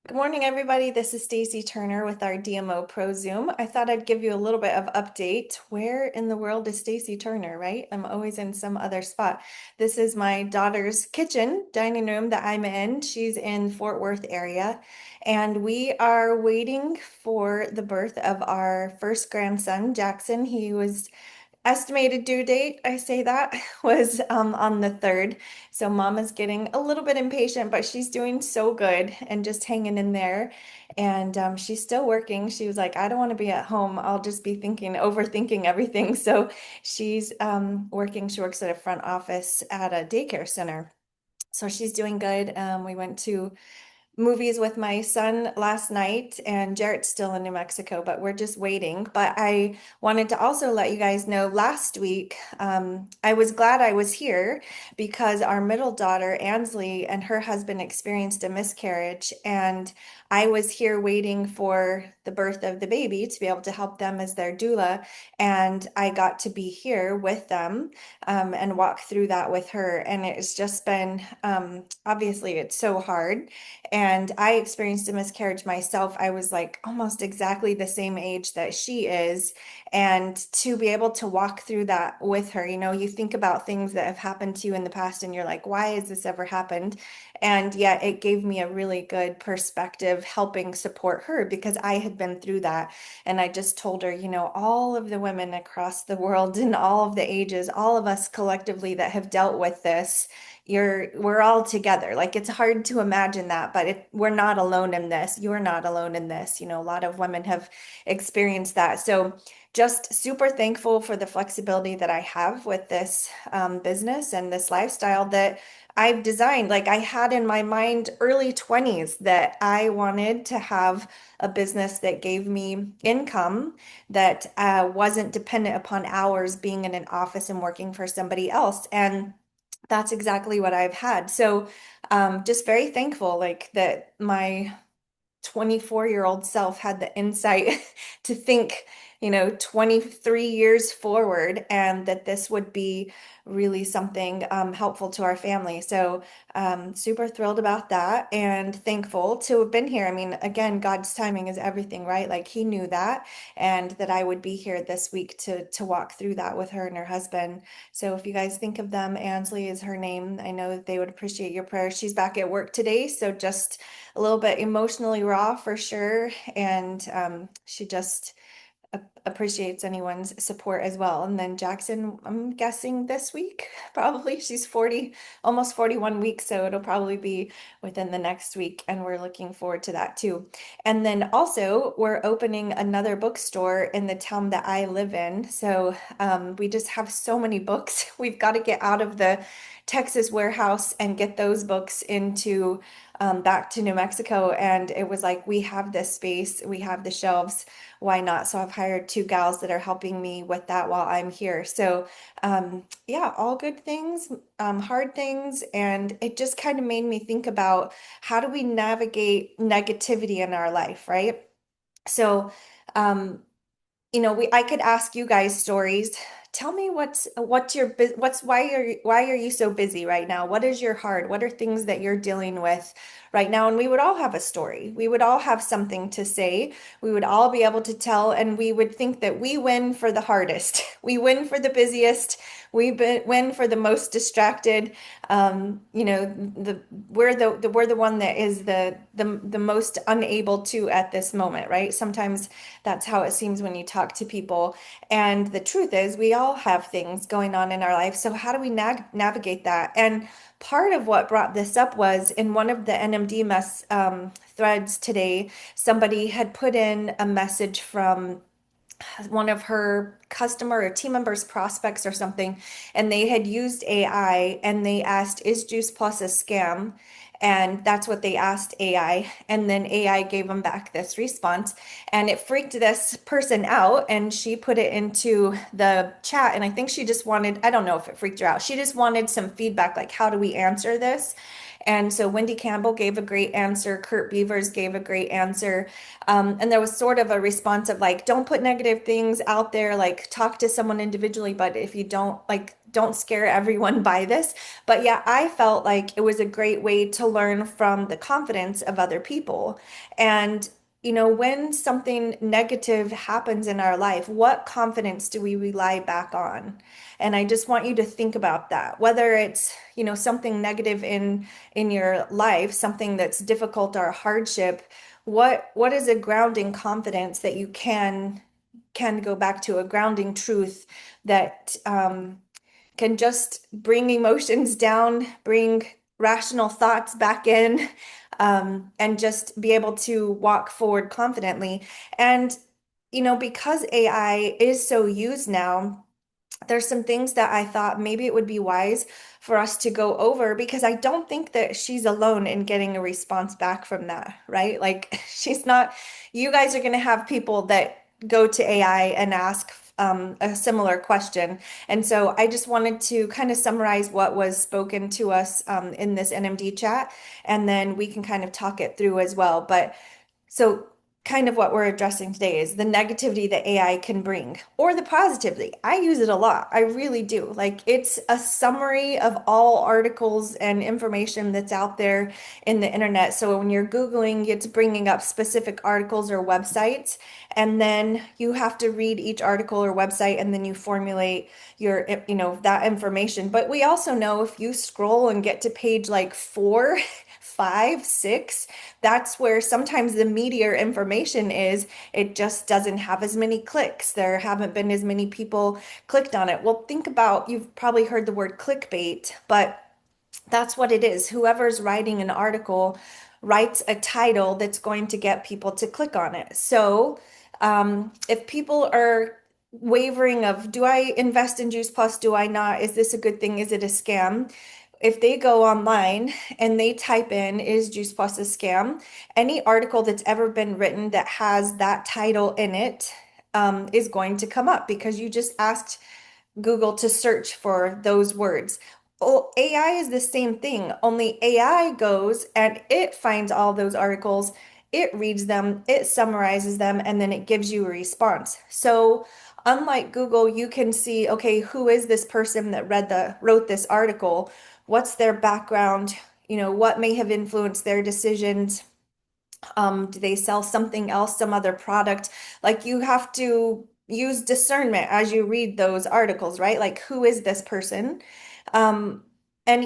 Good morning, everybody. This is Stacy Turner with our DMOpro Zoom. I thought I'd give you a little bit of update. Where in the world is Stacy Turner, right? I'm always in some other spot. This is my daughter's kitchen, dining room that I'm in. She's in Fort Worth area, and we are waiting for the birth of our first grandson, Jackson. He was estimated due date, I say that, was on the 3rd. So mama's getting a little bit impatient, but she's doing so good and just hanging in there. And she's still working. She was like, I don't want to be at home. I'll just be overthinking everything. So she's working. She works at a front office at a daycare center. So she's doing good. We went to movies with my son last night, and Jarrett's still in New Mexico, but we're just waiting. But I wanted to also let you guys know last week, I was glad I was here because our middle daughter, Ansley, and her husband experienced a miscarriage, and I was here waiting for the birth of the baby to be able to help them as their doula. And I got to be here with them and walk through that with her. And it's just been, obviously, it's so hard. And I experienced a miscarriage myself. I was like almost exactly the same age that she is. And to be able to walk through that with her, you think about things that have happened to you in the past and you're like, why has this ever happened? And yet it gave me a really good perspective helping support her because I had been through that. And I just told her, all of the women across the world and all of the ages, all of us collectively that have dealt with this, we're all together. Like it's hard to imagine that, but we're not alone in this. You're not alone in this. A lot of women have experienced that. So just super thankful for the flexibility that I have with this business and this lifestyle that I've designed. Like I had in my mind early 20s that I wanted to have a business that gave me income that wasn't dependent upon hours being in an office and working for somebody else. And that's exactly what I've had. So, just very thankful, like that my 24-year-old self had the insight to think, 23 years forward, and that this would be really something helpful to our family. So, super thrilled about that and thankful to have been here. I mean, again, God's timing is everything, right? Like He knew that, and that I would be here this week to walk through that with her and her husband. So, if you guys think of them, Ansley is her name. I know that they would appreciate your prayers. She's back at work today, so just a little bit emotionally raw for sure. And she just appreciates anyone's support as well. And then Jackson, I'm guessing this week, probably. She's 40, almost 41 weeks, so it'll probably be within the next week. And we're looking forward to that too. And then also, we're opening another bookstore in the town that I live in. So we just have so many books. We've got to get out of the Texas warehouse and get those books into back to New Mexico. And it was like, we have this space, we have the shelves, why not? So I've hired two gals that are helping me with that while I'm here. So yeah, all good things, hard things. And it just kind of made me think about how do we navigate negativity in our life, right? So, um, I could ask you guys stories. Tell me what's your what's why are you so busy right now? What is your heart? What are things that you're dealing with right now? And we would all have a story. We would all have something to say. We would all be able to tell, and we would think that we win for the hardest. We win for the busiest. Win for the most distracted. We're the one that is the most unable to at this moment, right? Sometimes that's how it seems when you talk to people. And the truth is, we all have things going on in our life. So how do we navigate that? And part of what brought this up was in one of the NMD threads today, somebody had put in a message from one of her customer or team members prospects or something, and they had used AI and they asked, is Juice Plus a scam? And that's what they asked AI, and then AI gave them back this response, and it freaked this person out, and she put it into the chat. And I think she just wanted, I don't know if it freaked her out, she just wanted some feedback, like how do we answer this? And so Wendy Campbell gave a great answer. Kurt Beavers gave a great answer. And there was sort of a response of like, don't put negative things out there, like talk to someone individually. But if you don't, like, don't scare everyone by this, but yeah, I felt like it was a great way to learn from the confidence of other people. And when something negative happens in our life, what confidence do we rely back on? And I just want you to think about that. Whether it's, something negative in your life, something that's difficult or a hardship, what is a grounding confidence that you can go back to, a grounding truth that can just bring emotions down, bring rational thoughts back in, and just be able to walk forward confidently. And, because AI is so used now, there's some things that I thought maybe it would be wise for us to go over because I don't think that she's alone in getting a response back from that, right? Like she's not, you guys are going to have people that go to AI and ask a similar question. And so I just wanted to kind of summarize what was spoken to us in this NMD chat, and then we can kind of talk it through as well. But so, kind of what we're addressing today is the negativity that AI can bring or the positivity. I use it a lot. I really do. Like, it's a summary of all articles and information that's out there in the internet. So, when you're Googling, it's bringing up specific articles or websites, and then you have to read each article or website and then you formulate your, that information. But we also know if you scroll and get to page like 4, 5, 6, that's where sometimes the meatier information is. It just doesn't have as many clicks. There haven't been as many people clicked on it. Well, think about, you've probably heard the word clickbait, but that's what it is. Whoever's writing an article writes a title that's going to get people to click on it. So, if people are wavering of, do I invest in Juice Plus? Do I not? Is this a good thing? Is it a scam? If they go online and they type in, is Juice Plus a scam? Any article that's ever been written that has that title in it is going to come up because you just asked Google to search for those words. Well, AI is the same thing, only AI goes and it finds all those articles, it reads them, it summarizes them, and then it gives you a response. So, unlike Google, you can see, okay, who is this person that wrote this article? What's their background? What may have influenced their decisions? Do they sell something else, some other product? Like you have to use discernment as you read those articles, right? Like who is this person? Um, and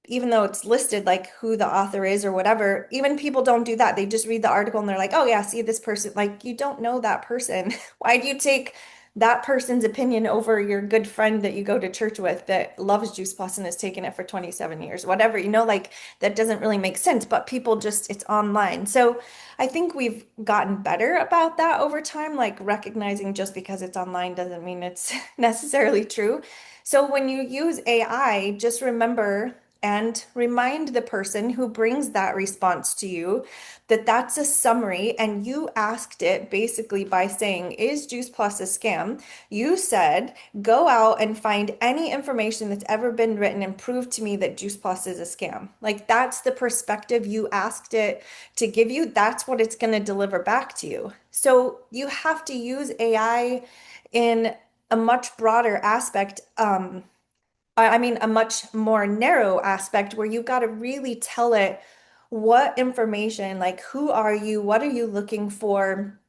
even though it's listed like who the author is or whatever, even people don't do that. They just read the article and they're like, oh yeah, see this person. Like you don't know that person. Why do you take that person's opinion over your good friend that you go to church with that loves Juice Plus and has taken it for 27 years, whatever, like that doesn't really make sense, but people just, it's online. So I think we've gotten better about that over time, like recognizing just because it's online doesn't mean it's necessarily true. So when you use AI, just remember and remind the person who brings that response to you that that's a summary and you asked it basically by saying, is Juice Plus a scam? You said, go out and find any information that's ever been written and prove to me that Juice Plus is a scam. Like that's the perspective you asked it to give you. That's what it's going to deliver back to you. So you have to use AI in a much broader aspect. I mean, a much more narrow aspect where you've got to really tell it what information, like who are you, what are you looking for,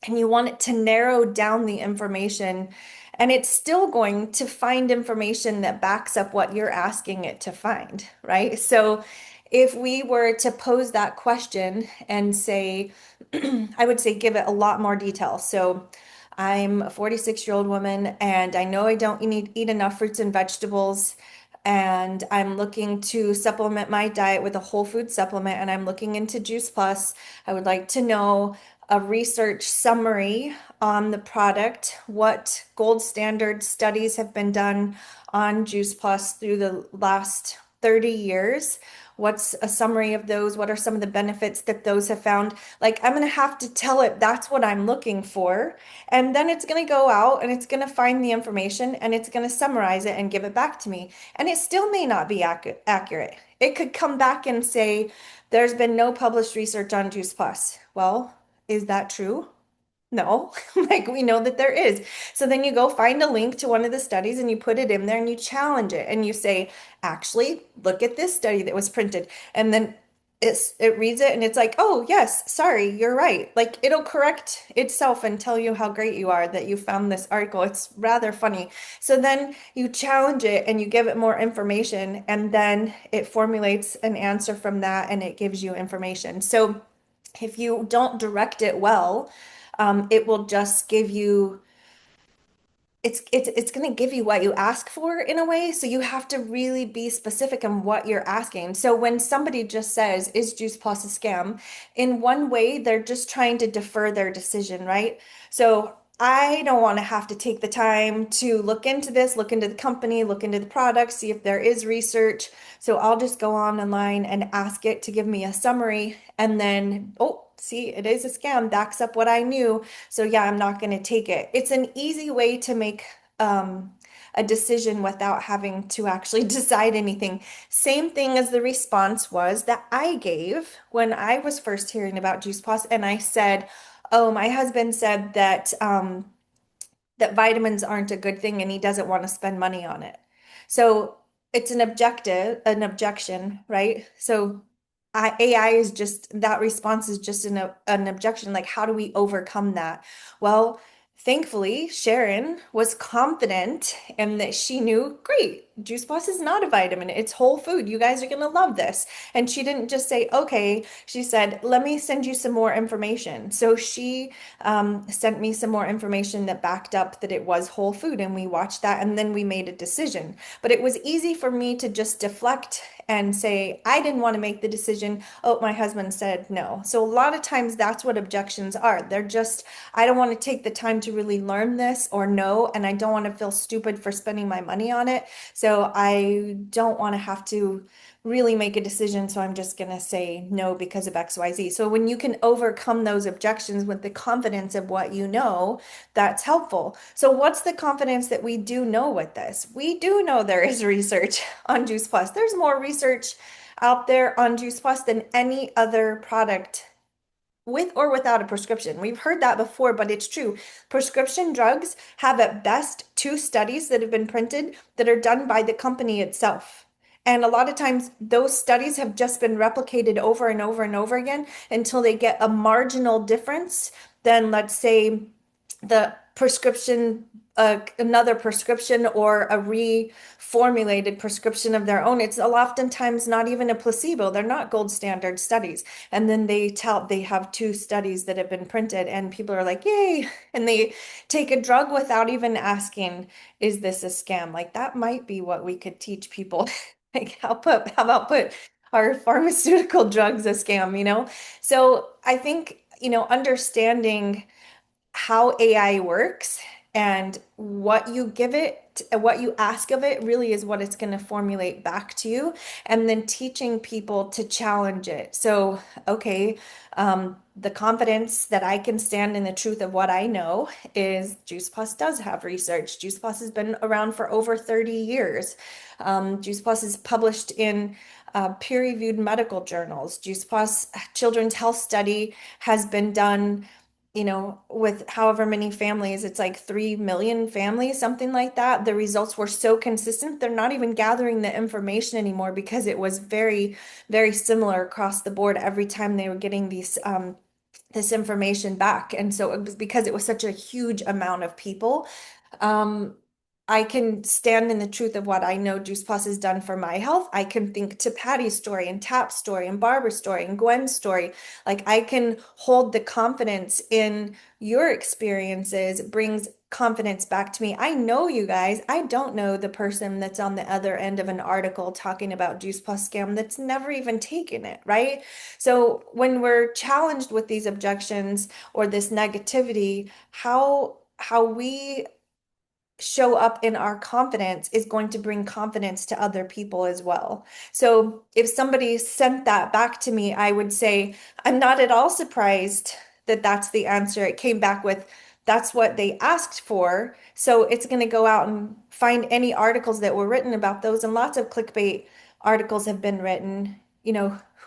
and you want it to narrow down the information. And it's still going to find information that backs up what you're asking it to find, right? So if we were to pose that question and say, I would say give it a lot more detail. So I'm a 46-year-old woman and I know I don't eat enough fruits and vegetables. And I'm looking to supplement my diet with a whole food supplement, and I'm looking into Juice Plus. I would like to know a research summary on the product, what gold standard studies have been done on Juice Plus through the last 30 years. What's a summary of those? What are some of the benefits that those have found? Like, I'm going to have to tell it that's what I'm looking for. And then it's going to go out and it's going to find the information and it's going to summarize it and give it back to me. And it still may not be accurate. It could come back and say, there's been no published research on Juice Plus. Well, is that true? No, like we know that there is. So then you go find a link to one of the studies and you put it in there and you challenge it and you say, actually, look at this study that was printed. And then it reads it and it's like, oh, yes, sorry, you're right. Like it'll correct itself and tell you how great you are that you found this article. It's rather funny. So then you challenge it and you give it more information and then it formulates an answer from that and it gives you information. So if you don't direct it well, it will just give you it's going to give you what you ask for in a way. So you have to really be specific in what you're asking. So when somebody just says, is Juice Plus a scam? In one way, they're just trying to defer their decision, right? So I don't want to have to take the time to look into this, look into the company, look into the product, see if there is research. So I'll just go on online and ask it to give me a summary. And then, oh, see, it is a scam, backs up what I knew. So yeah, I'm not going to take it. It's an easy way to make a decision without having to actually decide anything. Same thing as the response was that I gave when I was first hearing about Juice Plus, and I said, "Oh, my husband said that vitamins aren't a good thing and he doesn't want to spend money on it." So it's an objection, right? So AI is just that response is just an objection. Like, how do we overcome that? Well, thankfully, Sharon was confident and that she knew, great, Juice Plus is not a vitamin. It's whole food. You guys are going to love this. And she didn't just say, okay. She said, let me send you some more information. So she sent me some more information that backed up that it was whole food. And we watched that and then we made a decision. But it was easy for me to just deflect and say, I didn't want to make the decision. Oh, my husband said no. So a lot of times that's what objections are. They're just, I don't want to take the time to really learn this or know, and I don't want to feel stupid for spending my money on it. So I don't want to have to really make a decision. So I'm just going to say no because of XYZ. So when you can overcome those objections with the confidence of what you know, that's helpful. So what's the confidence that we do know with this? We do know there is research on Juice Plus. There's more research out there on Juice Plus than any other product with or without a prescription. We've heard that before, but it's true. Prescription drugs have at best two studies that have been printed that are done by the company itself. And a lot of times those studies have just been replicated over and over and over again until they get a marginal difference. Then let's say the prescription, another prescription or a reformulated prescription of their own. It's oftentimes not even a placebo. They're not gold standard studies. And then they have two studies that have been printed and people are like, yay. And they take a drug without even asking, is this a scam? Like that might be what we could teach people. Like how about put our pharmaceutical drugs a scam, you know? So I think, understanding how AI works and what you give it, what you ask of it really is what it's going to formulate back to you. And then teaching people to challenge it. So, okay, the confidence that I can stand in the truth of what I know is Juice Plus does have research. Juice Plus has been around for over 30 years. Juice Plus is published in peer-reviewed medical journals. Juice Plus Children's Health Study has been done with however many families, it's like 3 million families, something like that. The results were so consistent, they're not even gathering the information anymore because it was very, very similar across the board every time they were getting this information back. And so it was because it was such a huge amount of people. Um, I can stand in the truth of what I know Juice Plus has done for my health. I can think to Patty's story and Tap's story and Barbara's story and Gwen's story. Like I can hold the confidence in your experiences, it brings confidence back to me. I know you guys. I don't know the person that's on the other end of an article talking about Juice Plus scam that's never even taken it, right? So when we're challenged with these objections or this negativity, how we show up in our confidence is going to bring confidence to other people as well. So if somebody sent that back to me, I would say, I'm not at all surprised that that's the answer. It came back with, that's what they asked for. So it's going to go out and find any articles that were written about those. And lots of clickbait articles have been written.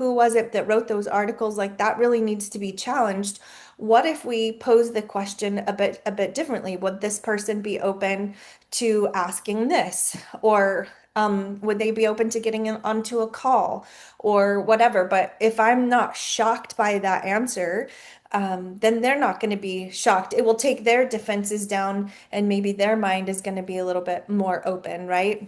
who was it that wrote those articles? Like that really needs to be challenged. What if we pose the question a bit differently? Would this person be open to asking this? Or would they be open to getting onto a call or whatever? But if I'm not shocked by that answer, then they're not going to be shocked. It will take their defenses down, and maybe their mind is going to be a little bit more open, right?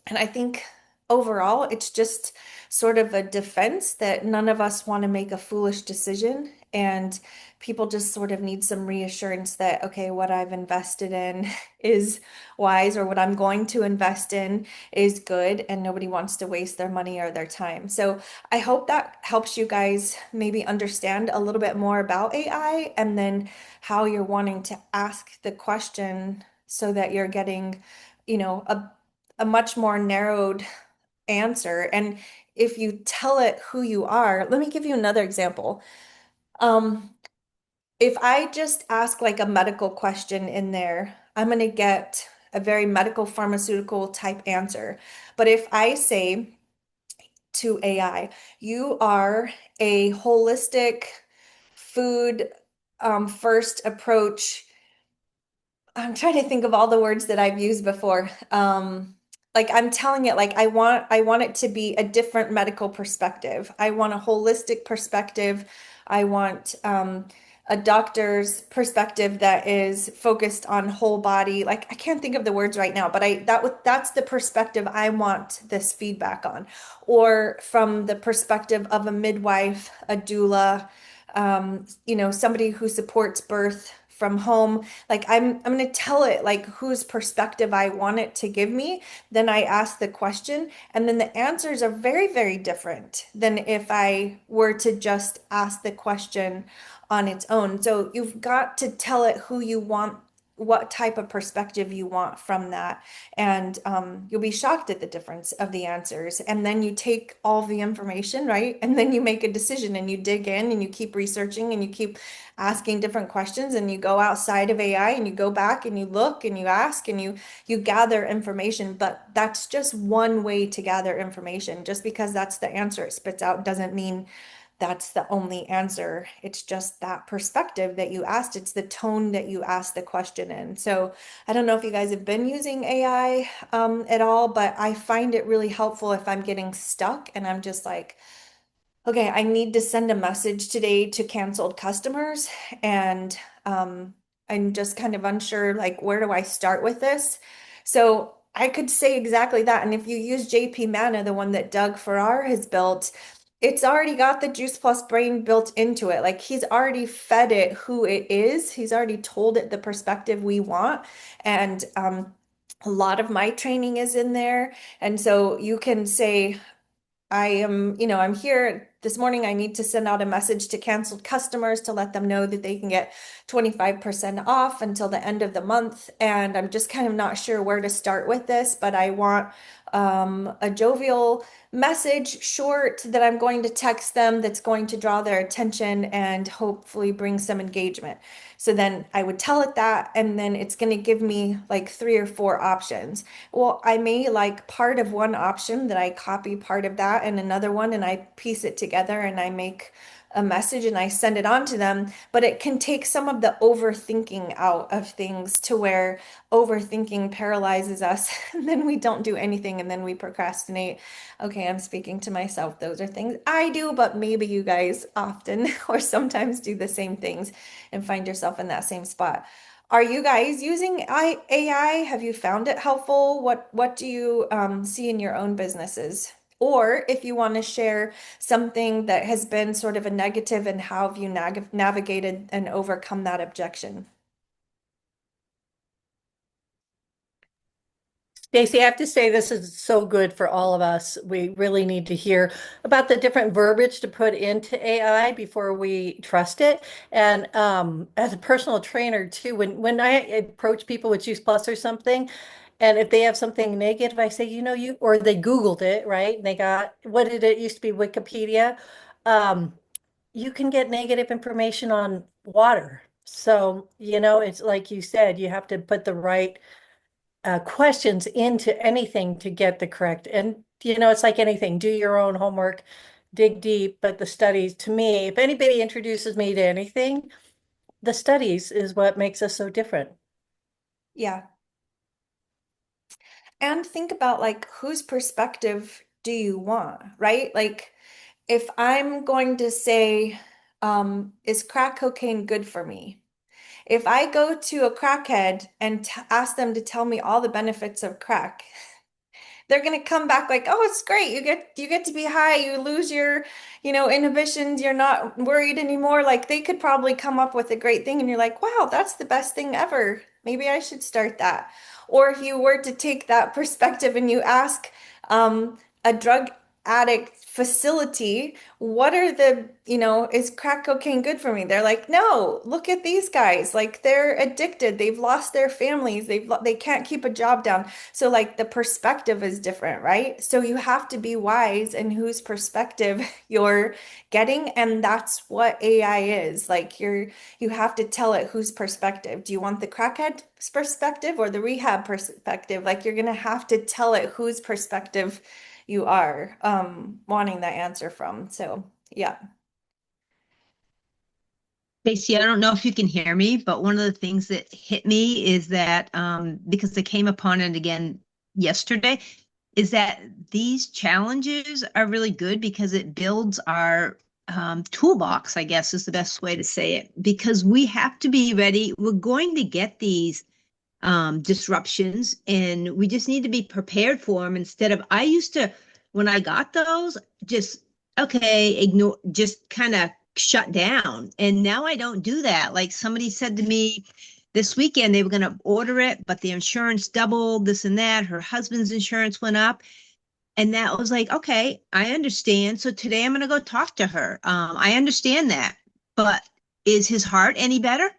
And I think overall, it's just sort of a defense that none of us want to make a foolish decision. And people just sort of need some reassurance that, okay, what I've invested in is wise, or what I'm going to invest in is good, and nobody wants to waste their money or their time. So I hope that helps you guys maybe understand a little bit more about AI, and then how you're wanting to ask the question so that you're getting, a much more narrowed answer. And if you tell it who you are, let me give you another example. Um, if I just ask like a medical question in there, I'm going to get a very medical pharmaceutical type answer. But if I say to AI, you are a holistic food first approach. I'm trying to think of all the words that I've used before. Like I'm telling it like I want it to be a different medical perspective. I want a holistic perspective. I want a doctor's perspective that is focused on whole body. Like I can't think of the words right now, but that's the perspective I want this feedback on. Or from the perspective of a midwife, a doula, somebody who supports birth from home. Like I'm going to tell it like whose perspective I want it to give me. Then I ask the question, and then the answers are very, very different than if I were to just ask the question on its own. So you've got to tell it who you want, what type of perspective you want from that. And you'll be shocked at the difference of the answers. And then you take all the information, right? And then you make a decision, and you dig in, and you keep researching, and you keep asking different questions, and you go outside of AI, and you go back and you look and you ask and you gather information. But that's just one way to gather information. Just because that's the answer it spits out doesn't mean that's the only answer. It's just that perspective that you asked. It's the tone that you asked the question in. So I don't know if you guys have been using AI at all, but I find it really helpful if I'm getting stuck and I'm just like, okay, I need to send a message today to canceled customers, and I'm just kind of unsure, like, where do I start with this? So I could say exactly that. And if you use JP Mana, the one that Doug Farrar has built, it's already got the Juice Plus brain built into it. Like he's already fed it who it is. He's already told it the perspective we want. And a lot of my training is in there. And so you can say, I'm here this morning. I need to send out a message to canceled customers to let them know that they can get 25% off until the end of the month. And I'm just kind of not sure where to start with this, but I want a jovial message, short, that I'm going to text them, that's going to draw their attention and hopefully bring some engagement. So then I would tell it that, and then it's going to give me like 3 or 4 options. Well, I may like part of one option, that I copy part of that and another one, and I piece it together and I make a message and I send it on to them. But it can take some of the overthinking out of things, to where overthinking paralyzes us and then we don't do anything, and then we procrastinate. Okay, I'm speaking to myself. Those are things I do, but maybe you guys often or sometimes do the same things and find yourself in that same spot. Are you guys using AI? Have you found it helpful? What do you see in your own businesses? Or if you want to share something that has been sort of a negative, and how have you navigated and overcome that objection? Stacey, I have to say this is so good for all of us. We really need to hear about the different verbiage to put into AI before we trust it. And as a personal trainer too, when I approach people with Juice Plus or something, and if they have something negative, I say, or they Googled it, right? And they got, what did it used to be, Wikipedia? Um, you can get negative information on water. So, it's like you said, you have to put the right questions into anything to get the correct. And, it's like anything, do your own homework, dig deep, but the studies, to me, if anybody introduces me to anything, the studies is what makes us so different. Yeah. And think about like whose perspective do you want, right? Like if I'm going to say, is crack cocaine good for me? If I go to a crackhead and t ask them to tell me all the benefits of crack, they're going to come back like, oh, it's great. You get to be high. You lose your, inhibitions. You're not worried anymore. Like they could probably come up with a great thing and you're like, wow, that's the best thing ever. Maybe I should start that. Or if you were to take that perspective and you ask a drug addict facility, what are is crack cocaine good for me? They're like, no, look at these guys. Like they're addicted. They've lost their families. They can't keep a job down. So like the perspective is different, right? So you have to be wise in whose perspective you're getting, and that's what AI is. Like you have to tell it whose perspective. Do you want the crackhead perspective or the rehab perspective? Like you're gonna have to tell it whose perspective you are wanting that answer from. So yeah. Stacey, I don't know if you can hear me, but one of the things that hit me is that because I came upon it again yesterday, is that these challenges are really good because it builds our toolbox, I guess is the best way to say it, because we have to be ready. We're going to get these disruptions and we just need to be prepared for them instead of, I used to, when I got those, just, okay, ignore, just kind of shut down. And now I don't do that. Like somebody said to me this weekend, they were going to order it, but the insurance doubled, this and that. Her husband's insurance went up. And that was like, okay, I understand. So today I'm going to go talk to her. I understand that. But is his heart any better?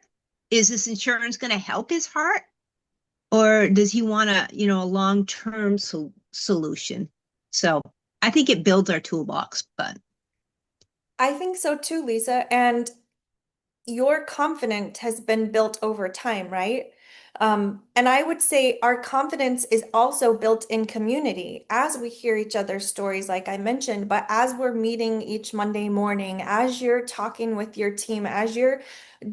Is this insurance going to help his heart? Or does he want a long-term solution? So I think it builds our toolbox, but I think so too, Lisa. And your confidence has been built over time, right? And I would say our confidence is also built in community as we hear each other's stories, like I mentioned, but as we're meeting each Monday morning, as you're talking with your team, as you're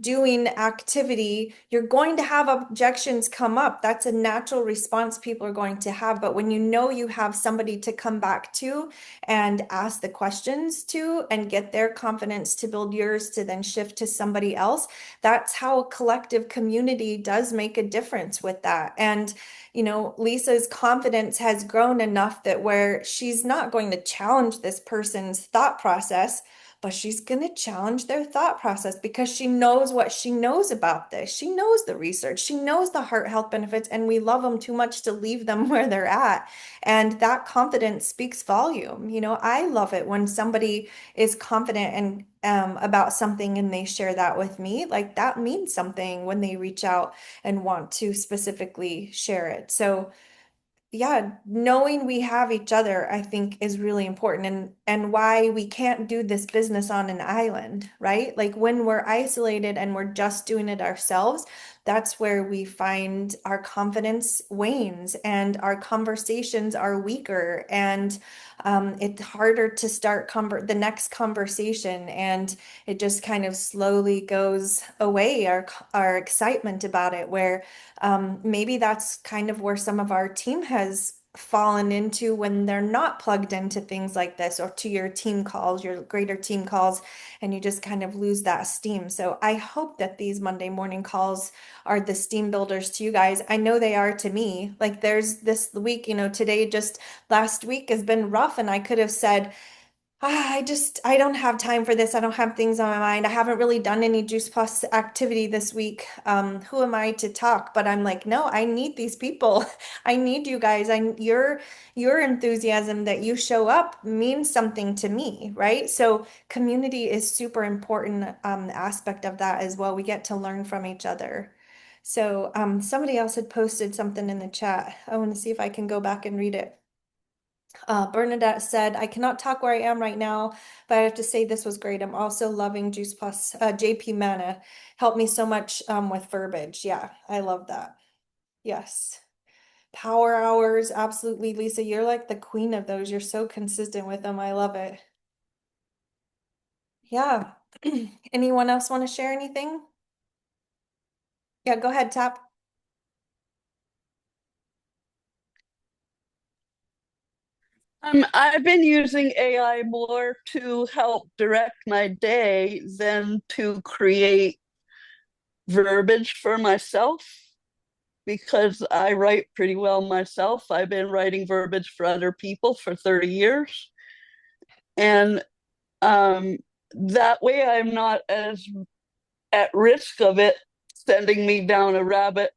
doing activity, you're going to have objections come up. That's a natural response people are going to have. But when you know you have somebody to come back to and ask the questions to and get their confidence to build yours to then shift to somebody else, that's how a collective community does make a difference with that. And Lisa's confidence has grown enough that where she's not going to challenge this person's thought process, but she's going to challenge their thought process because she knows what she knows about this. She knows the research, she knows the heart health benefits, and we love them too much to leave them where they're at. And that confidence speaks volume. I love it when somebody is confident and about something and they share that with me. Like that means something when they reach out and want to specifically share it. So yeah, knowing we have each other, I think is really important and why we can't do this business on an island, right? Like when we're isolated and we're just doing it ourselves, that's where we find our confidence wanes and our conversations are weaker and it's harder to start the next conversation and it just kind of slowly goes away, our excitement about it, where maybe that's kind of where some of our team has fallen into when they're not plugged into things like this or to your team calls, your greater team calls, and you just kind of lose that steam. So I hope that these Monday morning calls are the steam builders to you guys. I know they are to me. Like there's this week, today, just last week has been rough, and I could have said, I don't have time for this. I don't have things on my mind. I haven't really done any Juice Plus activity this week. Who am I to talk? But I'm like, no, I need these people. I need you guys. Your enthusiasm that you show up means something to me, right? So community is super important aspect of that as well. We get to learn from each other. So somebody else had posted something in the chat. I want to see if I can go back and read it. Bernadette said, I cannot talk where I am right now, but I have to say this was great. I'm also loving Juice Plus. JP Mana helped me so much with verbiage. Yeah, I love that. Yes. Power hours, absolutely, Lisa. You're like the queen of those. You're so consistent with them. I love it. Yeah. Anyone else want to share anything? Yeah, go ahead, Tap. I've been using AI more to help direct my day than to create verbiage for myself because I write pretty well myself. I've been writing verbiage for other people for 30 years. And um, that way I'm not as at risk of it sending me down a rabbit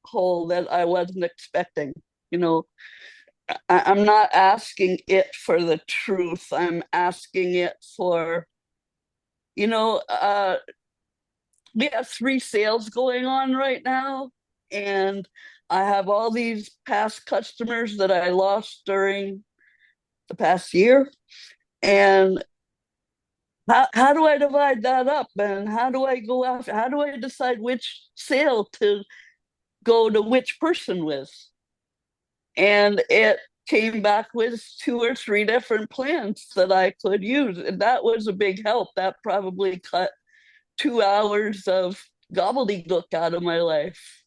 hole that I wasn't expecting. You know, I'm not asking it for the truth. I'm asking it for, you know, we have 3 sales going on right now, and I have all these past customers that I lost during the past year. And how do I divide that up? And how do I go after, how do I decide which sale to go to which person with? And it came back with 2 or 3 different plans that I could use. And that was a big help. That probably cut 2 hours of gobbledygook out of my life.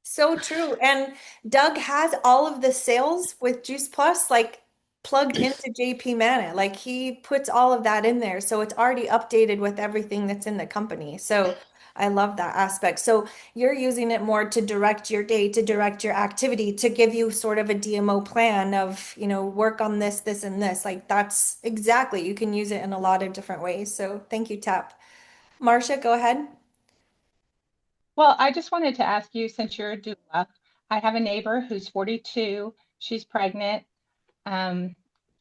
So true. And Doug has all of the sales with Juice Plus like plugged into JP Mana. Like he puts all of that in there. So it's already updated with everything that's in the company. So I love that aspect. So you're using it more to direct your day, to direct your activity, to give you sort of a DMO plan of, work on this, this, and this. Like that's exactly, you can use it in a lot of different ways. So thank you, Tap. Marcia, go ahead. Well, I just wanted to ask you, since you're a doula, I have a neighbor who's 42. She's pregnant. Um,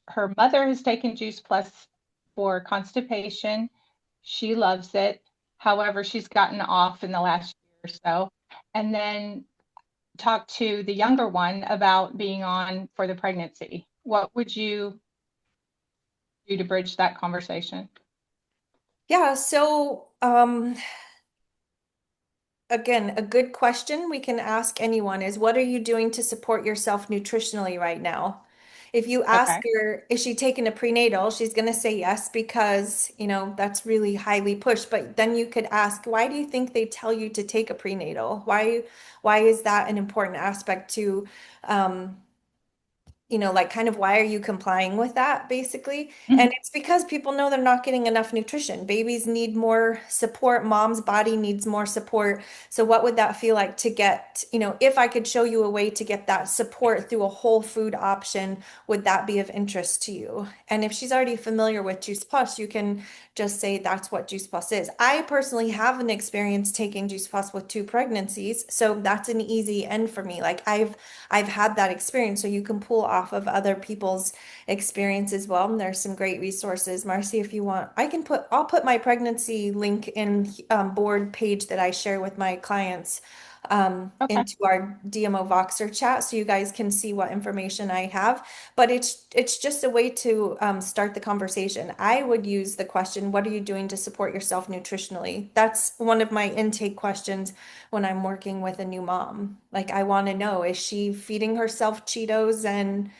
Her mother has taken Juice Plus for constipation. She loves it. However, she's gotten off in the last year or so. And then talked to the younger one about being on for the pregnancy. What would you do to bridge that conversation? Yeah, so again, a good question we can ask anyone is what are you doing to support yourself nutritionally right now? If you ask Okay. her, is she taking a prenatal? She's going to say yes because, that's really highly pushed. But then you could ask, why do you think they tell you to take a prenatal? Why is that an important aspect to um, like kind of why are you complying with that basically? Mhm. And it's because people know they're not getting enough nutrition. Babies need more support. Mom's body needs more support. So what would that feel like to get, if I could show you a way to get that support through a whole food option, would that be of interest to you? And if she's already familiar with Juice Plus, you can just say that's what Juice Plus is. I personally have an experience taking Juice Plus with 2 pregnancies, so that's an easy end for me. Like I've had that experience, so you can pull off of other people's experience as well. And there's some great resources. Marcy, if you want, I'll put my pregnancy link in board page that I share with my clients Okay. into our DMO Voxer chat so you guys can see what information I have. But it's just a way to start the conversation. I would use the question, what are you doing to support yourself nutritionally? That's one of my intake questions when I'm working with a new mom. Like I want to know, is she feeding herself Cheetos and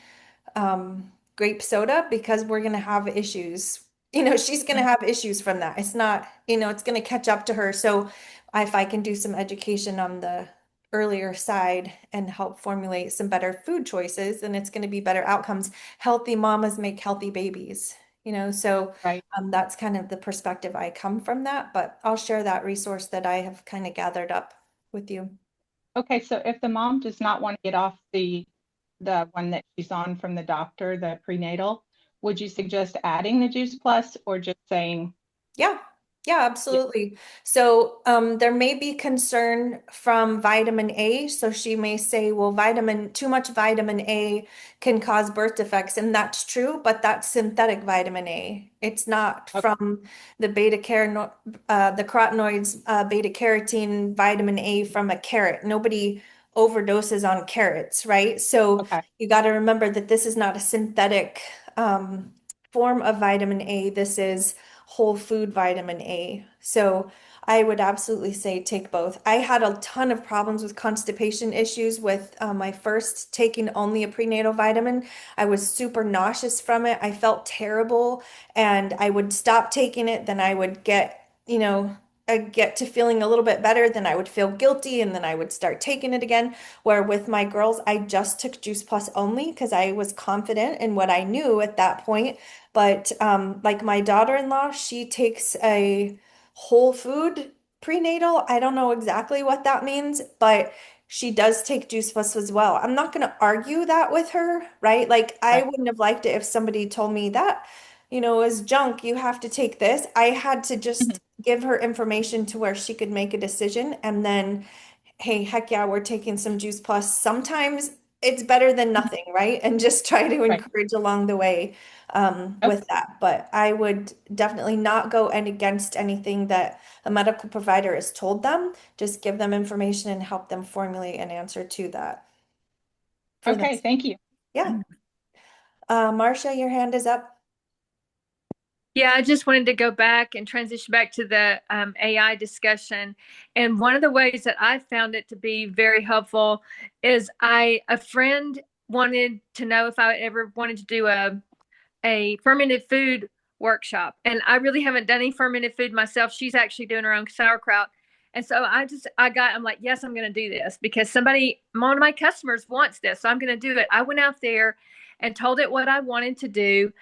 grape soda? Because we're going to have issues. She's going to have issues from that. It's not, it's going to catch up to her. So if I can do some education on the earlier side and help formulate some better food choices, then it's going to be better outcomes. Healthy mamas make healthy babies, so Right. that's kind of the perspective I come from that. But I'll share that resource that I have kind of gathered up with you. Okay, so if the mom does not want to get off the one that she's on from the doctor, the prenatal, would you suggest adding the Juice Plus or just saying, Yeah, yeah, yeah, absolutely. So there may be concern from vitamin A. So she may say, well, too much vitamin A can cause birth defects. And that's true, but that's synthetic vitamin A. It's not okay, from the carotenoids, beta carotene, vitamin A from a carrot. Nobody overdoses on carrots, right? So okay, you got to remember that this is not a synthetic form of vitamin A. This is whole food vitamin A. So I would absolutely say take both. I had a ton of problems with constipation issues with my first taking only a prenatal vitamin. I was super nauseous from it. I felt terrible, and I would stop taking it. Then I would get, I'd get to feeling a little bit better. Then I would feel guilty, and then I would start taking it again. Where with my girls, I just took Juice Plus only because I was confident in what I knew at that point. But like my daughter-in-law, she takes a whole food prenatal. I don't know exactly what that means, but she does take Juice Plus as well. I'm not going to argue that with her, right? Like I Right. wouldn't have liked it if somebody told me that, is junk. You have to take this. I had to Mhm. just give her information to where she could make a decision, and then hey, heck yeah, we're taking some Juice Plus. Sometimes it's better than nothing, right? And just try to Right. encourage along the way Okay. with that. But I would definitely not go and against anything that a medical provider has told them. Just give them information and help them formulate an answer to that for Okay. this. Thank you. Yeah. Marcia, your hand is up. Yeah, I just wanted to go back and transition back to the AI discussion. And one of the ways that I found it to be very helpful is a friend wanted to know if I ever wanted to do a fermented food workshop. And I really haven't done any fermented food myself. She's actually doing her own sauerkraut. And so I'm like, yes, I'm going to do this because one of my customers wants this. So I'm going to do it. I went out there and told it what I wanted to do.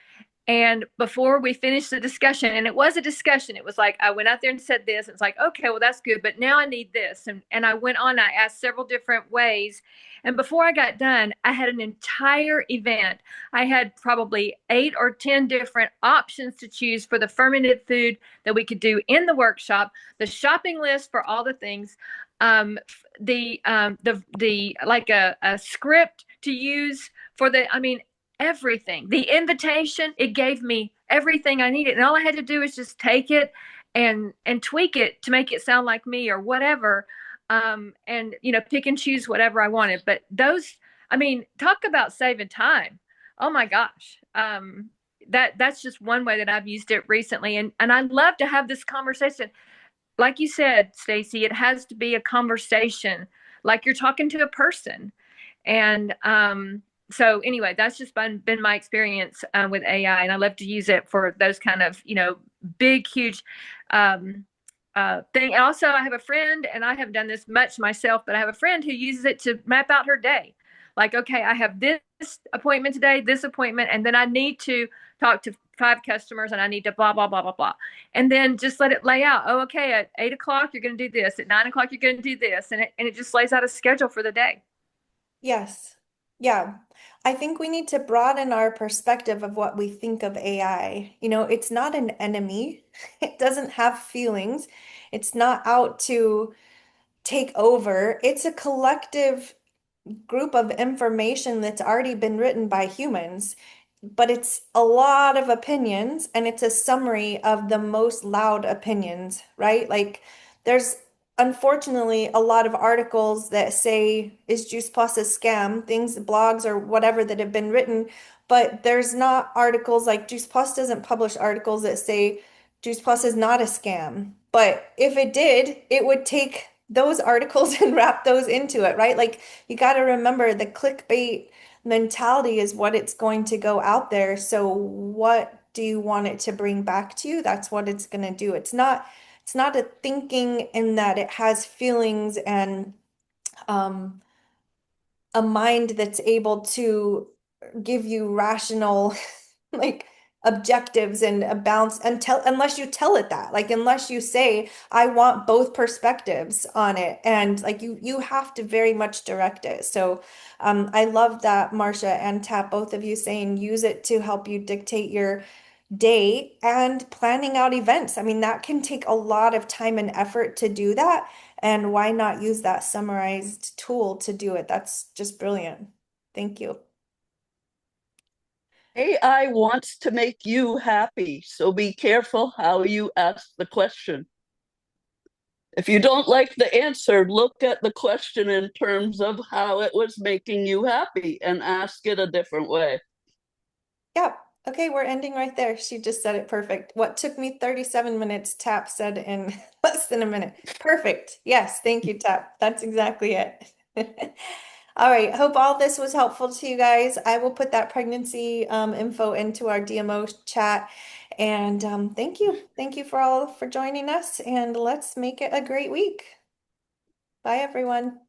And before we finished the discussion, and it was a discussion, it was like I went out there and said this. It's like, okay, well, that's good, but now I need this. And I went on, I asked several different ways. And before I got done, I had an entire event. I had probably 8 or 10 different options to choose for the fermented food that we could do in the workshop, the shopping list for all the things, the like a script to use for everything. The invitation, it gave me everything I needed. And all I had to do was just take it and tweak it to make it sound like me or whatever. And pick and choose whatever I wanted. But talk about saving time. Oh my gosh. That's just one way that I've used it recently. And I love to have this conversation. Like you said, Stacy, it has to be a conversation, like you're talking to a person. And so anyway, that's just been my experience with AI, and I love to use it for those kind of big, huge thing. And also, I have a friend, and I haven't done this much myself, but I have a friend who uses it to map out her day. Like, okay, I have this appointment today, this appointment, and then I need to talk to 5 customers, and I need to blah blah blah blah blah, and then just let it lay out. Oh, okay, at 8 o'clock you're going to do this. At 9 o'clock you're going to do this, and it just lays out a schedule for the day. Yes. Yeah. I think we need to broaden our perspective of what we think of AI. It's not an enemy. It doesn't have feelings. It's not out to take over. It's a collective group of information that's already been written by humans, but it's a lot of opinions and it's a summary of the most loud opinions, right? Like there's unfortunately a lot of articles that say is Juice Plus a scam, things, blogs or whatever that have been written, but there's not articles like Juice Plus doesn't publish articles that say Juice Plus is not a scam. But if it did, it would take those articles and wrap those into it, right? Like you got to remember the clickbait mentality is what it's going to go out there. So what do you want it to bring back to you? That's what it's going to do. It's not a thinking in that it has feelings and um, a mind that's able to give you rational like objectives and a balance unless you tell it that, like unless you say I want both perspectives on it, and like you have to very much direct it. So I love that Marcia and Tap, both of you saying use it to help you dictate your day and planning out events. I mean, that can take a lot of time and effort to do that, and why not use that summarized tool to do it? That's just brilliant. Thank you. AI wants to make you happy, so be careful how you ask the question. If you don't like the answer, look at the question in terms of how it was making you happy and ask it a different way. Yeah, Okay, we're ending right there. She just said it perfect. What took me 37 minutes, Tap said in less than a minute. Perfect. Yes, thank you, Tap. That's exactly it. All right, hope all this was helpful to you guys. I will put that pregnancy info into our DMO chat. And thank you. Thank you for all for joining us. And let's make it a great week. Bye, everyone.